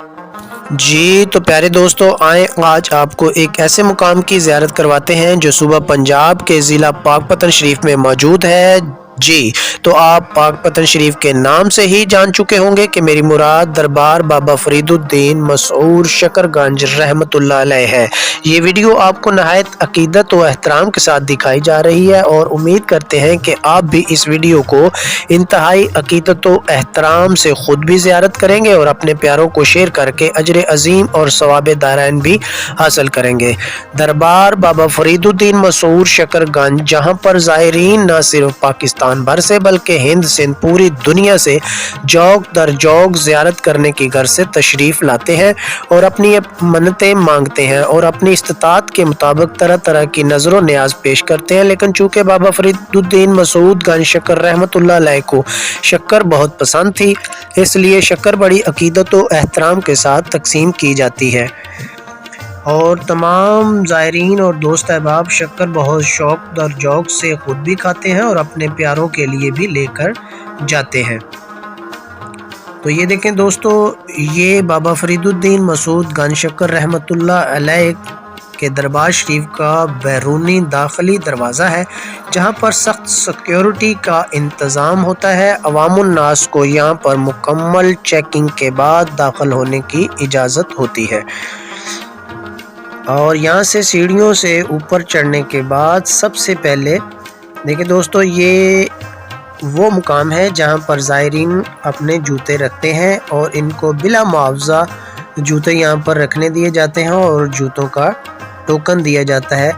जी तो प्यारे दोस्तों, आए आज आपको एक ऐसे मुकाम की ज़ियारत करवाते हैं जो सूबा पंजाब के ज़िला पाकपतन शरीफ में मौजूद है। जी तो आप पाकपतन शरीफ के नाम से ही जान चुके होंगे कि मेरी मुराद दरबार बाबा फरीदुद्दीन मसऊर शकरगंज रहमतुल्लाह अलैह है। ये वीडियो आपको नहायत अकीदत व एहतराम के साथ दिखाई जा रही है और उम्मीद करते हैं कि आप भी इस वीडियो को इंतहाई अकीदत व एहतराम से ख़ुद भी ज़ियारत करेंगे और अपने प्यारों को शेयर करके अजर अजीम और सवाब दारैन भी हासिल करेंगे। दरबार बाबा फरीदुद्दीन मसऊर शकरगंज, जहाँ पर ज़ायरीन न सिर्फ पाकिस्तान भर से बल्कि हिंद सिंध पूरी दुनिया से जौक दर जौक ज़ियारत करने की घर से तशरीफ़ लाते हैं और अपनी मन्नतें मांगते हैं और अपनी इस्तिताअत के मुताबिक तरह तरह की नज़र न्याज पेश करते हैं। लेकिन चूँकि बाबा फरीदुद्दीन मसूद गंज शक्कर रहमतुल्लाह अलैह को शक्कर बहुत पसंद थी, इसलिए शक्कर बड़ी अकीदत व एहतराम के साथ तकसीम की जाती है और तमाम ज़ायरीन और दोस्त अहबाब शक्कर बहुत शौक दर जौक से ख़ुद भी खाते हैं और अपने प्यारों के लिए भी लेकर जाते हैं। तो ये देखें दोस्तों, ये बाबा फरीदुद्दीन मसूद गंज शक्कर रहमतुल्लाह अलैह के दरबार शरीफ का बैरूनी दाखिली दरवाज़ा है, जहां पर सख्त सिक्योरिटी का इंतज़ाम होता है। अवामुन्नास को यहां पर मुकम्मल चेकिंग के बाद दाखिल होने की इजाज़त होती है और यहाँ से सीढ़ियों से ऊपर चढ़ने के बाद सबसे पहले देखिए दोस्तों, ये वो मुकाम है जहाँ पर ज़ायरीन अपने जूते रखते हैं और इनको बिला मुआवजा जूते यहाँ पर रखने दिए जाते हैं और जूतों का टोकन दिया जाता है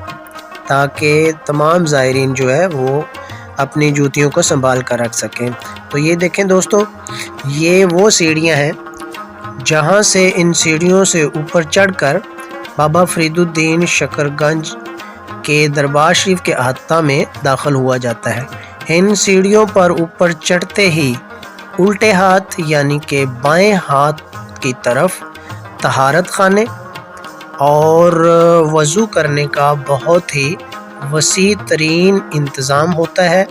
ताकि तमाम ज़ायरीन जो है वो अपनी जूतियों को संभाल कर रख सकें। तो ये देखें दोस्तों, ये वो सीढ़ियाँ हैं जहाँ से इन सीढ़ियों से ऊपर चढ़कर बाबा फरीदुद्दीन शकरगंज के दरबार शरीफ के अहाता में दाखिल हुआ जाता है। इन सीढ़ियों पर ऊपर चढ़ते ही उल्टे हाथ यानी कि बाएं हाथ की तरफ तहारत खाने और वज़ू करने का बहुत ही वसी तरीन इंतज़ाम होता है।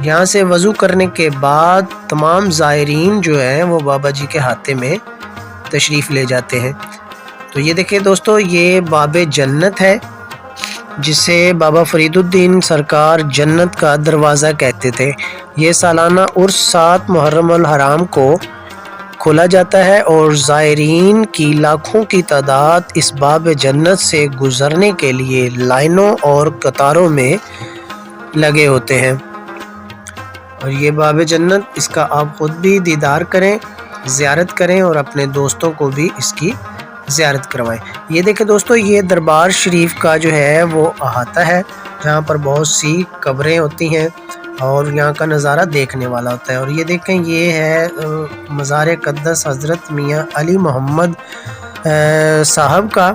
यहाँ से वज़ू करने के बाद तमाम ज़ायरीन जो हैं वो बाबा जी के हाथे में तशरीफ़ ले जाते हैं। तो ये देखिए दोस्तों, ये बाबे जन्नत है जिसे बाबा फरीदुद्दीन सरकार जन्नत का दरवाज़ा कहते थे। ये सालाना उर्स 7 मुहर्रम अल हराम को खोला जाता है और ज़ायरीन की लाखों की तादाद इस बाब जन्नत से गुज़रने के लिए लाइनों और कतारों में लगे होते हैं। और ये बाब जन्नत, इसका आप ख़ुद भी दीदार करें, ज़ियारत करें और अपने दोस्तों को भी इसकी ज़ियारत करवाएं। ये देखें दोस्तों, ये दरबार शरीफ का जो है वो अहाता है जहाँ पर बहुत सी कब्रें होती हैं और यहाँ का नज़ारा देखने वाला होता है। और ये देखें, ये है मज़ार क़द्दस हज़रत मियाँ अली मोहम्मद साहब का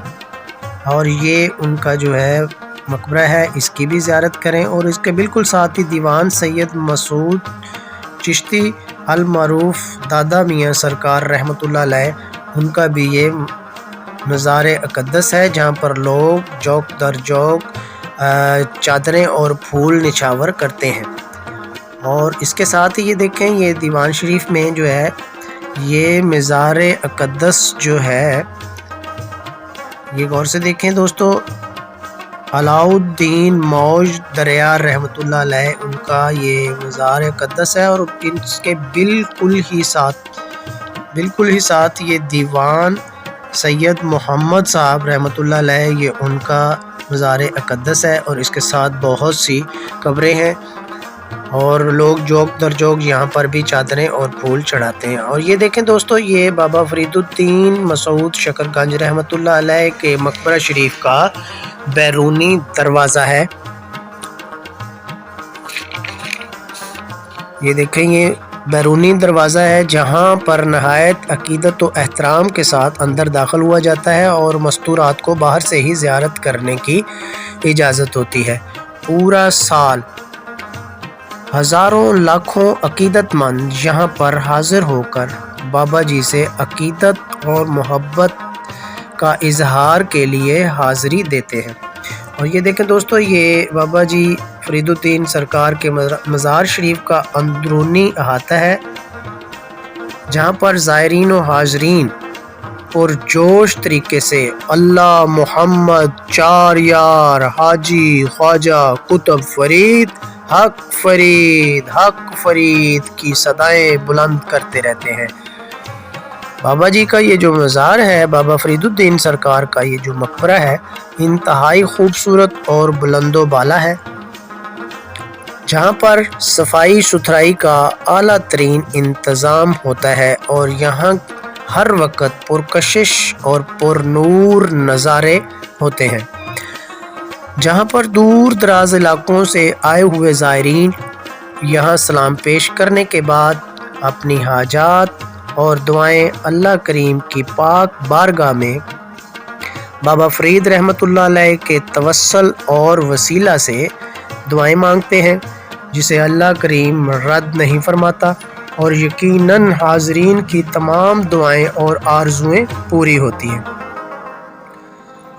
और ये उनका जो है मकबरा है, इसकी भी ज़ियारत करें। और इसके बिल्कुल साथ ही दीवान सैयद मसूद चिश्ती अल मारूफ दादा मियाँ सरकार रहमतुल्लाह अलैह, उनका भी ये मज़ार अक़दस है जहाँ पर लोग जौक दर जौक चादरें और फूल निछावर करते हैं। और इसके साथ ही ये देखें, ये दीवान शरीफ में जो है ये मज़ार अक़दस जो है, ये गौर से देखें दोस्तों, अलाउद्दीन मौज दरिया रहमतुल्लाह अलैह, उनका ये मज़ार अक़दस है। और इसके बिल्कुल ही साथ ये दीवान सैयद मोहम्मद साहब रहमतुल्लाह अलैह, ये उनका मज़ार अक़दस है और इसके साथ बहुत सी कब्रें हैं और लोग जौक दर जौक यहाँ पर भी चादरें और फूल चढ़ाते हैं। और ये देखें दोस्तों, ये बाबा फरीदुद्दीन मसूद शकरगंज रहमतुल्लाह अलैह के मकबरा शरीफ का बैरूनी दरवाज़ा है। ये देखें, ये बैरूनी दरवाज़ा है जहाँ पर नहायत अकीदत व एहतराम के साथ अंदर दाखिल हुआ जाता है और मस्तूरात को बाहर से ही ज़ियारत करने की इजाज़त होती है। पूरा साल हज़ारों लाखों अकीदतमंद यहाँ पर हाज़िर होकर बाबा जी से अकीदत और मोहब्बत का इजहार के लिए हाज़िरी देते हैं। और ये देखें दोस्तों, ये बाबा जी फरीदुद्दीन सरकार के मज़ार शरीफ का अंदरूनी अहाता है जहाँ पर ज़ायरीन व हाज़रीन पुरजोश तरीके से अल्लाह, मोहम्मद, चार यार, हाजी, ख्वाजा, कुतुब फरीद, हक फरीद की सदाएं बुलंद करते रहते हैं। बाबा जी का ये जो मज़ार है, बाबा फरीदुद्दीन सरकार का ये जो मकबरा है, इंतहाई खूबसूरत और बुलंदो बाला है, जहाँ पर सफाई सुथराई का आला तरीन इंतज़ाम होता है और यहाँ हर वक्त पुरकशिश और पुरनूर नज़ारे होते हैं, जहाँ पर दूर दराज इलाकों से आए हुए ज़ायरीन यहाँ सलाम पेश करने के बाद अपनी हाजात और दुआएं अल्लाह करीम की पाक बारगाह में बाबा फरीद रहमतुल्लाह अलैह के तवस्सल और वसीला से दुआएं मांगते हैं, जिसे अल्लाह करीम रद्द नहीं फरमाता और यकीनन हाज़रीन की तमाम दुआएं और आरजुएं पूरी होती हैं।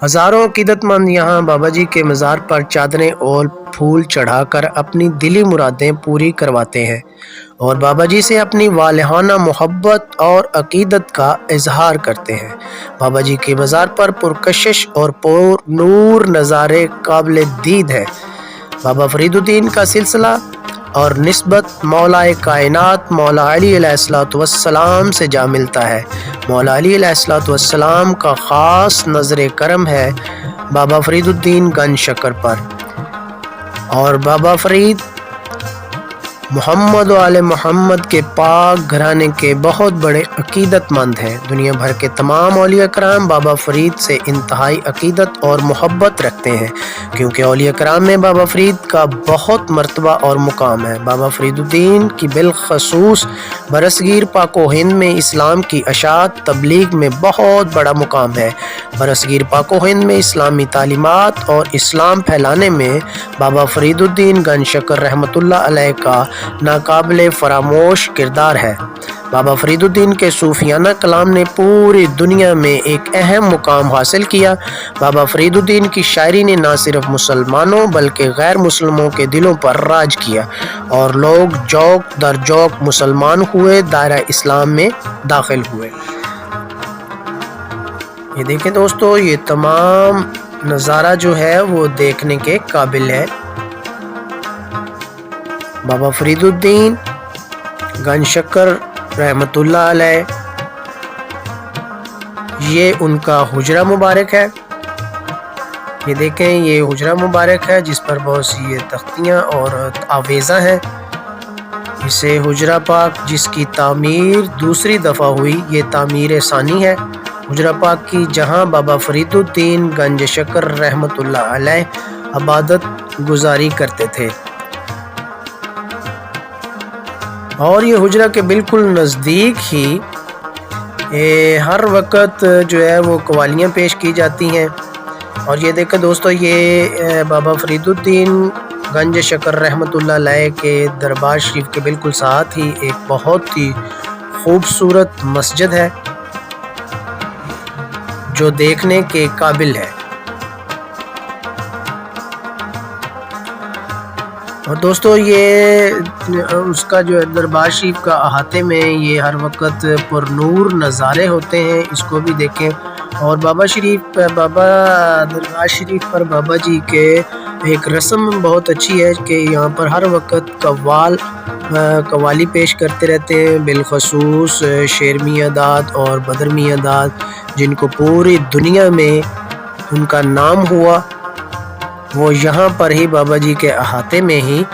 हज़ारों अक़ीदतमंद यहाँ बाबा जी के मज़ार पर चादरें और फूल चढ़ाकर अपनी दिली मुरादें पूरी करवाते हैं और बाबा जी से अपनी वालिहाना मोहब्बत और अक़ीदत का इजहार करते हैं। बाबा जी के मज़ार पर पुरकशिश और पुरनूर नज़ारे काबिल दीद है। बाबा फरीदुद्दीन का सिलसिला और निस्बत मौलाए कायनात मौला अली अलैहिस्सलातु वस्सलाम से जा मिलता है। मौला अली अलैहिस्सलातु वस्सलाम का ख़ास नज़र करम है बाबा फरीदुद्दीन गंज शक्कर पर, और बाबा फरीद मोहम्मद व आले मोहम्मद के पाक घराने के बहुत बड़े अक़ीदतमंद हैं। दुनिया भर के तमाम औलिया कराम बाबा फरीद से इंतहाई अक़ीदत और मोहब्बत रखते हैं, क्योंकि औलिया कराम में बाबा फरीद का बहुत मर्तबा और मुकाम है। बाबा फरीदुद्दीन की बिलखसूस बरसगीर पाको हिंद में इस्लाम की अशात तबलीग में बहुत बड़ा मुकाम है। बरसगीर पाको हिंद में इस्लामी तालीमात और इस्लाम फैलाने में बाबा फरीदुद्दीन गंज शक्कर रहमतुल्लाह अलैह का नाकाबिले फरामोश किरदार है। बाबा फरीदुद्दीन के सूफियाना कलाम ने पूरी दुनिया में एक अहम मुकाम हासिल किया। बाबा फरीदुद्दीन की शायरी ने न सिर्फ मुसलमानों बल्कि गैर मुसलमानों के दिलों पर राज किया और लोग जौक दर जौक मुसलमान हुए, दायरा इस्लाम में दाखिल हुए। ये देखें दोस्तों, ये तमाम नज़ारा जो है वो देखने के काबिल है। बाबा फरीदुद्दीन गंज शक्कर रहमतुल्लाह अलैह, ये उनका हुजरा मुबारक है। ये देखें, ये हुजरा मुबारक है जिस पर बहुत सी ये तख्तियाँ और आवेज़ा हैं। इसे हुजरा पाक जिसकी तामीर दूसरी दफ़ा हुई, ये तामीर सानी है हुजरा पाक की, जहाँ बाबा फरीदुद्दीन गंज शक्कर रहमतुल्लाह अलैह इबादत गुजारी करते थे। और ये हुजरा के बिल्कुल नज़दीक ही हर वक्त जो है वो कवालियाँ पेश की जाती हैं। और ये देखें दोस्तों, ये बाबा फरीदुद्दीन गंज शक्कर रहमतुल्लाह अलैह के दरबार शरीफ के बिल्कुल साथ ही एक बहुत ही खूबसूरत मस्जिद है जो देखने के काबिल है। और दोस्तों, ये उसका जो है दरबार शरीफ का अहाते में ये हर वक्त पुरनूर नज़ारे होते हैं, इसको भी देखें। और बाबा दरबार शरीफ पर बाबा जी के एक रस्म बहुत अच्छी है कि यहाँ पर हर वक्त कवाली पेश करते रहते हैं, बिलखसूस शेर मियां दाद और बदर मियां दाद, जिनको पूरी दुनिया में उनका नाम हुआ। वो यहाँ पर ही बाबा जी के अहाते में ही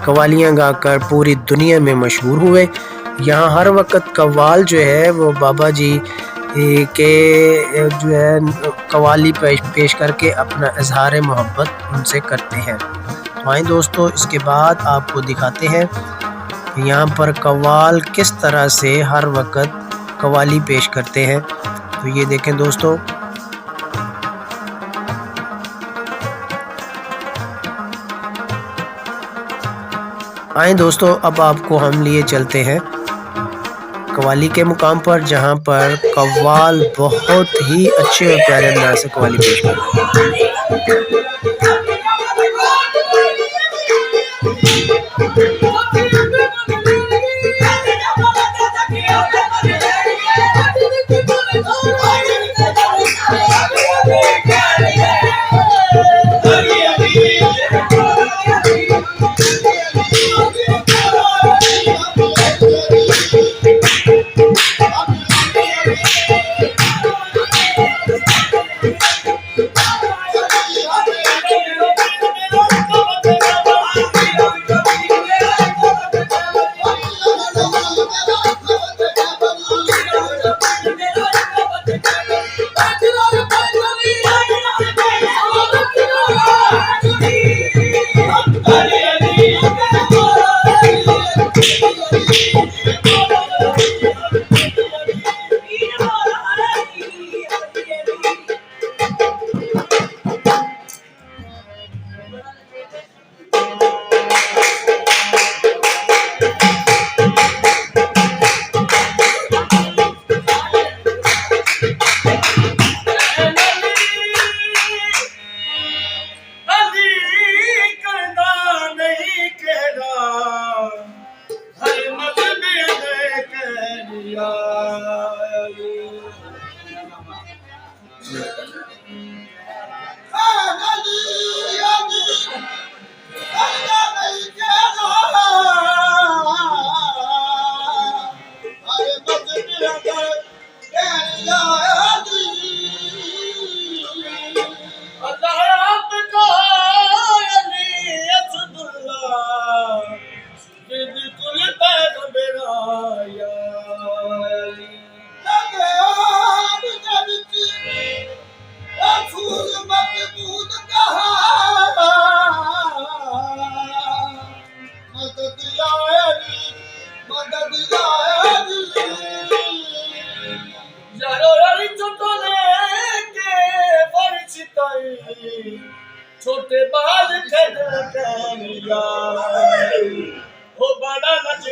कवालियाँ गाकर पूरी दुनिया में मशहूर हुए। यहाँ हर वक्त कव्वाल जो है वो बाबा जी के जो है कवाली पेश करके अपना इजहार मोहब्बत उनसे करते हैं। तो आइए दोस्तों, इसके बाद आपको दिखाते हैं कि यहाँ पर कव्वाल किस तरह से हर वक्त कवाली पेश करते हैं। तो ये देखें दोस्तों, आए दोस्तों, अब आपको हम लिए चलते हैं कव्वाली के मुकाम पर, जहाँ पर कव्वाल बहुत ही अच्छे और प्यारे अंदाज से कव्वाली पेश करते हैं। छोटे बाल खड़ा कर या हो बड़ा नच